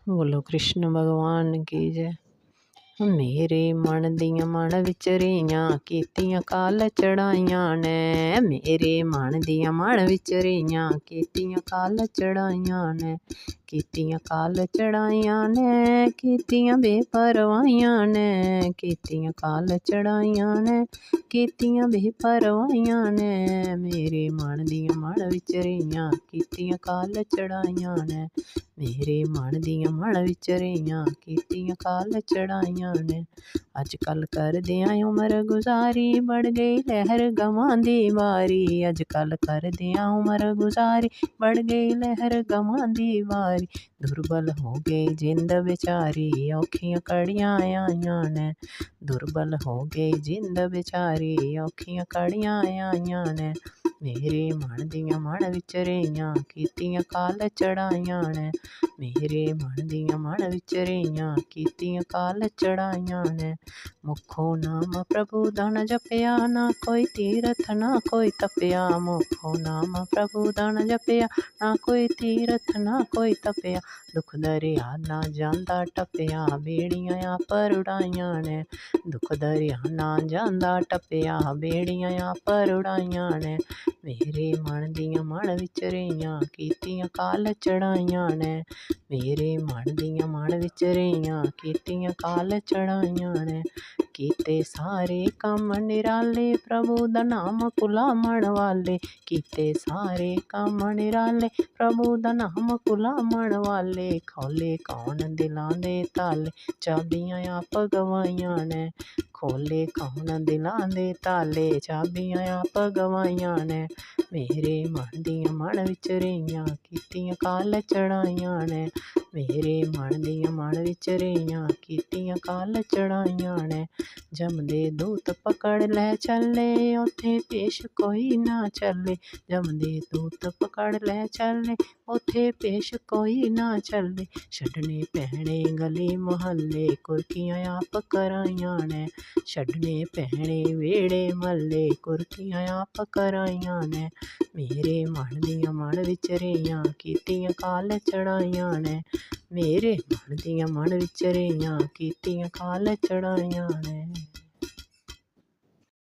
बोलो कृष्ण भगवान की जय। मेरे मन दियां मन विच रहियां कीतियां काल चढ़ाइयां ने। मेरे मन दियां मन विच रहियां कीतियां काल चढ़ाइयां ने। कीतियां काल चढ़ाइयां ने कीतियां बेपरवाहियां ने। कीतियां काल चढ़ाइयां ने कीतियां बेपरवाहियां ने। मेरे मन दियां मन विच रहियां कीतियां काल चढ़ाइयां ने। मेरे मन दियां मन विच रहियां कीतियां काल चढ़ाइयां ने। अज कल करदियां उमर गुजारी बढ़ गई लहर गवां दी वारी। अज कल करदियां उमर गुजारी बढ़ गई लहर गवां दी वारी। दुर्बल हो गई जिंद बेचारी औखियां घड़ियां आइयां ने। दुर्बल हो गई जिंद बेचारी औखियां घड़ियां आइयां ने। मेरे मन दियां मन विच रहियां कीतियां काल चढ़ाइयां ने। मेरे मन दियां मन विच रहियां कीतियां काल चढ़ाइयां ने। मुखों नाम प्रभु दा न जपिया ना कोई तीरथ ना कोई तपिया। मुखों नाम प्रभु दा न जपिया ना कोई तीरथ ना कोई तपिया। दुख दरिया ना जांदा टपिया बेड़ियां आप उड़ाइयां ने। दुख दरिया ना जांदा टपिया बेड़ियां आप उड़ाइयां ने। मेरे मन दियां मन विच रहियां कीतियां काल चढ़ाइयां ने। मेरे मन दियां मन विच रहियां कीतियां काल चढ़ाइयां ने। कीते सारे कम निराले प्रभु दा नाम भुलामण वाले। कीते सारे कम निराले प्रभु दा नाम भुलामण वाले। खोले कौन दिलां दे ताले चाबियां आप गवाइयां ने। खोले कौन दिलां दे ताले चाबियां आप गवाइयां ने। मेरे मन दियां मन विच रहियां कीतियां काल चढ़ाइयां ने। मेरे मन दियां मन विच रहियां कीतियां काल चढ़ाइयां ने। जमदे दूत पकड़ लै चले उत्थे पेश कोई ना चले। जमदे दूत पकड़ लै चले उत्थे पेश कोई ना चले। छड्डने पैणे गली मुहल्ले कुर्कियां आप कराइयां ने। छड्डने पैणे वेड़े महल्ले कुर्कियां आप कराइयां ने। मेरे मन दियां मन विच रहियां कीतियां काल चढ़ाइयां ने। मेरे मन दियां मन विच रहियां कीतियां काल चढ़ाइयां ने।